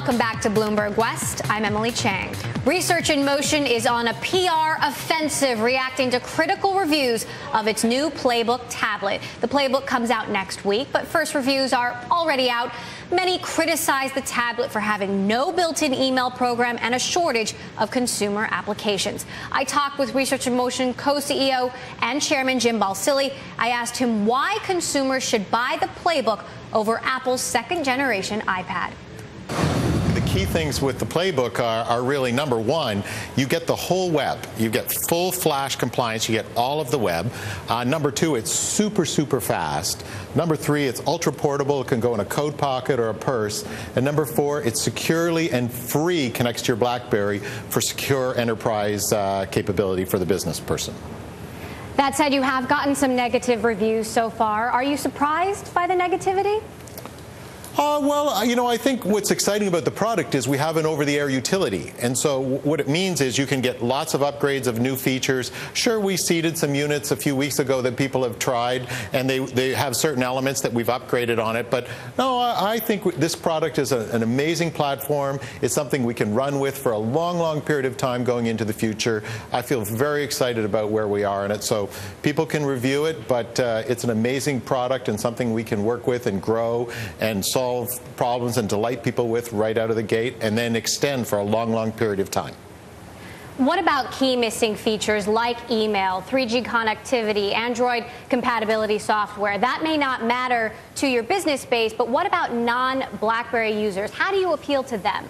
Welcome back to Bloomberg West. I'm Emily Chang. Research in Motion is on a PR offensive, reacting to critical reviews of its new PlayBook tablet. The PlayBook comes out next week, but first reviews are already out. Many criticize the tablet for having no built-in email program and a shortage of consumer applications. I talked with Research in Motion co-CEO and chairman Jim Balsillie. I asked him why consumers should buy the PlayBook over Apple's second-generation iPad. The key things with the PlayBook are really, number one, you get the whole web. You get full flash compliance. You get all of the web. Number two, it's super, super fast. Number three, it's ultra portable. It can go in a coat pocket or a purse. And number four, it securely and free connects to your BlackBerry for secure enterprise capability for the business person. That said, you have gotten some negative reviews so far. Are you surprised by the negativity? Well, you know, I think what's exciting about the product is we have an over-the-air utility. And so what it means is you can get lots of upgrades of new features. Sure, we seeded some units a few weeks ago that people have tried, and they have certain elements that we've upgraded on it. But no, I think this product is an amazing platform. It's something we can run with for a long, long period of time going into the future. I feel very excited about where we are in it. So people can review it, but it's an amazing product and something we can work with and grow and solve problems and delight people with right out of the gate, and then extend for a long, long period of time. What about key missing features like email, 3G connectivity, Android compatibility software? That may not matter to your business base, but what about non-BlackBerry users? How do you appeal to them?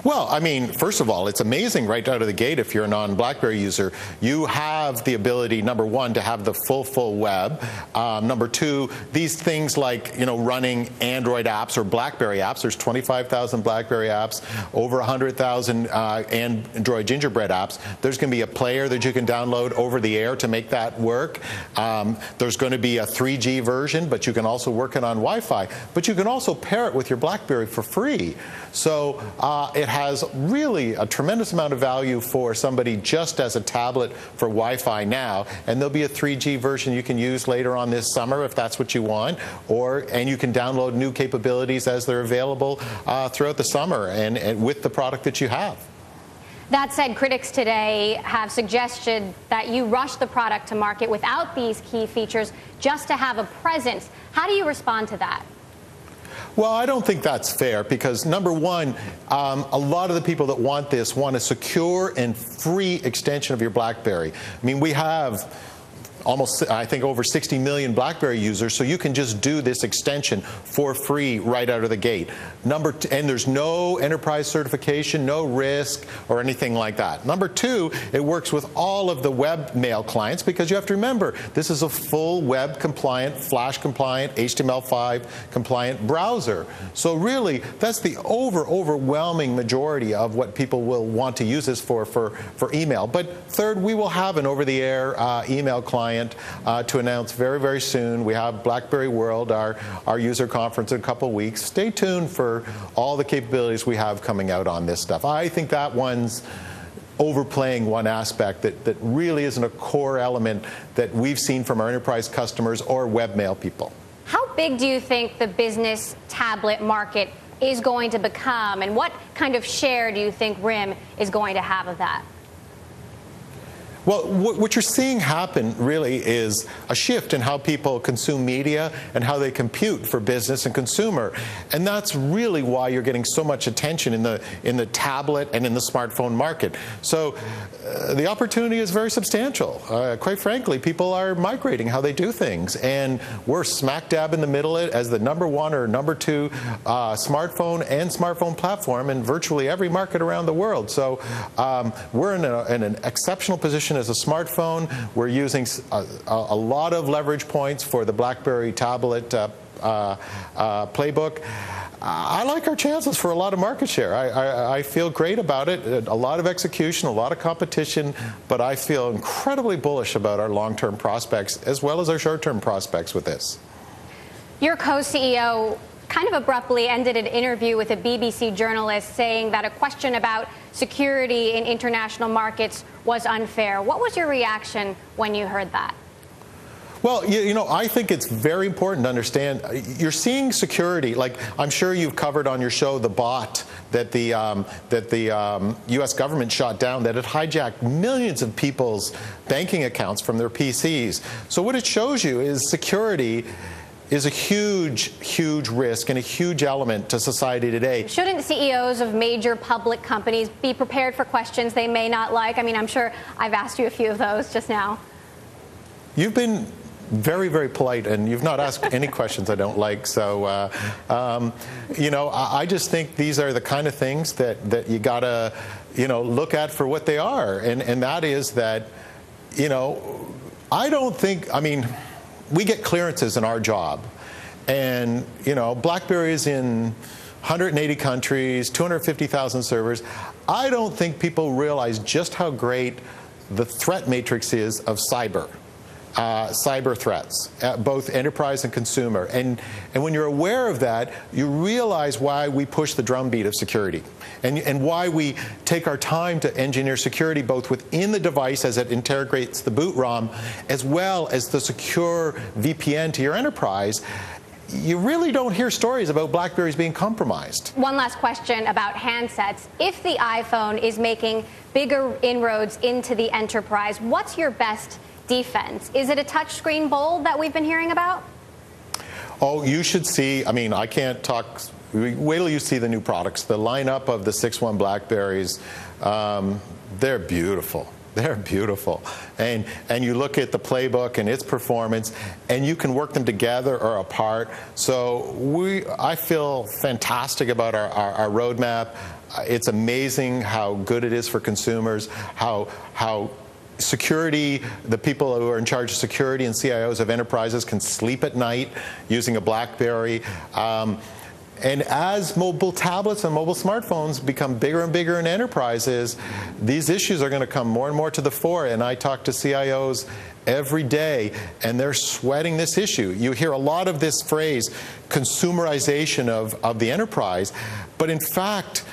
Well, I mean, first of all, it's amazing right out of the gate if you're a non-BlackBerry user. You have the ability, number one, to have the full web. Number two, these things like, you know, running Android apps or BlackBerry apps. There's 25,000 BlackBerry apps, over 100,000 Android Gingerbread apps. There's going to be a player that you can download over the air to make that work. There's going to be a 3G version, but you can also work it on Wi-Fi. But you can also pair it with your BlackBerry for free. So it has really a tremendous amount of value for somebody just as a tablet for Wi-Fi now, and there'll be a 3G version you can use later on this summer if that's what you want, and you can download new capabilities as they're available throughout the summer and with the product that you have. That said, critics today have suggested that you rush the product to market without these key features just to have a presence. How do you respond to that? Well, I don't think that's fair because, number one, a lot of the people that want this want a secure and free extension of your BlackBerry. I mean, we have almost, I think, over 60 million BlackBerry users, so you can just do this extension for free right out of the gate. And there's no enterprise certification, no risk or anything like that. Number two, it works with all of the webmail clients because you have to remember, this is a full web compliant, flash compliant, HTML5 compliant browser. So really, that's the overwhelming majority of what people will want to use this for email. But third, we will have an over-the-air email client to announce very, very soon. We have BlackBerry World, our user conference, in a couple of weeks. Stay tuned for all the capabilities we have coming out on this stuff. I think that one's overplaying one aspect that really isn't a core element that we've seen from our enterprise customers or webmail people. How big do you think the business tablet market is going to become, and what kind of share do you think RIM is going to have of that? Well, what you're seeing happen really is a shift in how people consume media and how they compute for business and consumer. And that's really why you're getting so much attention in the tablet and in the smartphone market. So the opportunity is very substantial. Quite frankly, people are migrating how they do things. And we're smack dab in the middle as the number one or number two smartphone and smartphone platform in virtually every market around the world. So we're in an exceptional position as a smartphone. We're using a lot of leverage points for the BlackBerry tablet PlayBook. I like our chances for a lot of market share. I feel great about it. A lot of execution, a lot of competition, but I feel incredibly bullish about our long-term prospects as well as our short-term prospects with this. Your co-CEO kind of abruptly ended an interview with a BBC journalist saying that a question about security in international markets was unfair. What was your reaction when you heard that? Well, you know, I think it's very important to understand. You're seeing security, like I'm sure you've covered on your show, the bot that the U.S. government shot down, that it hijacked millions of people's banking accounts from their PCs. So what it shows you is security is a huge, huge risk and a huge element to society today. Shouldn't CEOs of major public companies be prepared for questions they may not like? I mean, I'm sure I've asked you a few of those just now. You've been very, very polite, and you've not asked any questions I don't like. So, you know, I just think these are the kind of things that you gotta, you know, look at for what they are, and that is that, you know, I don't think, I mean, we get clearances in our job, and you know, BlackBerry is in 180 countries, 250,000 servers. I don't think people realize just how great the threat matrix is of cyber threats, both enterprise and consumer. And when you're aware of that, you realize why we push the drumbeat of security, and why we take our time to engineer security both within the device as it integrates the boot ROM, as well as the secure VPN to your enterprise. You really don't hear stories about BlackBerries being compromised. One last question about handsets. If the iPhone is making bigger inroads into the enterprise, what's your best defense? Is it a touchscreen Bold that we've been hearing about? Oh, you should see. I mean, I can't talk. Wait till you see the new products. The lineup of the 6.1 BlackBerries, they're beautiful. They're beautiful. And you look at the PlayBook and its performance, and you can work them together or apart. So I feel fantastic about our roadmap. It's amazing how good it is for consumers, how security, the people who are in charge of security and CIOs of enterprises can sleep at night using a BlackBerry. And as mobile tablets and mobile smartphones become bigger and bigger in enterprises, these issues are going to come more and more to the fore. And I talk to CIOs every day, and they're sweating this issue. You hear a lot of this phrase, consumerization of the enterprise, but in fact,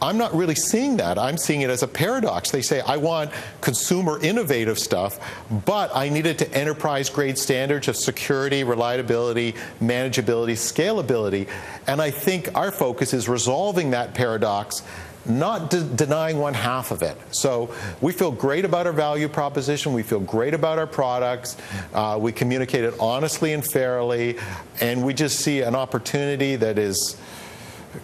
I'm not really seeing that. I'm seeing it as a paradox. They say, I want consumer innovative stuff, but I need it to enterprise grade standards of security, reliability, manageability, scalability. And I think our focus is resolving that paradox, not denying one half of it. So we feel great about our value proposition. We feel great about our products. We communicate it honestly and fairly. And we just see an opportunity that is,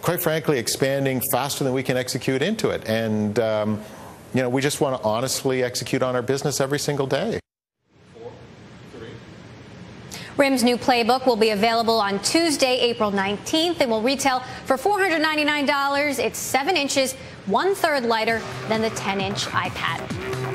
quite frankly, expanding faster than we can execute into it. And, you know, we just want to honestly execute on our business every single day. RIM's new playbook will be available on Tuesday, April 19th. It will retail for $499. It's 7 inches, 1/3 lighter than the 10-inch iPad.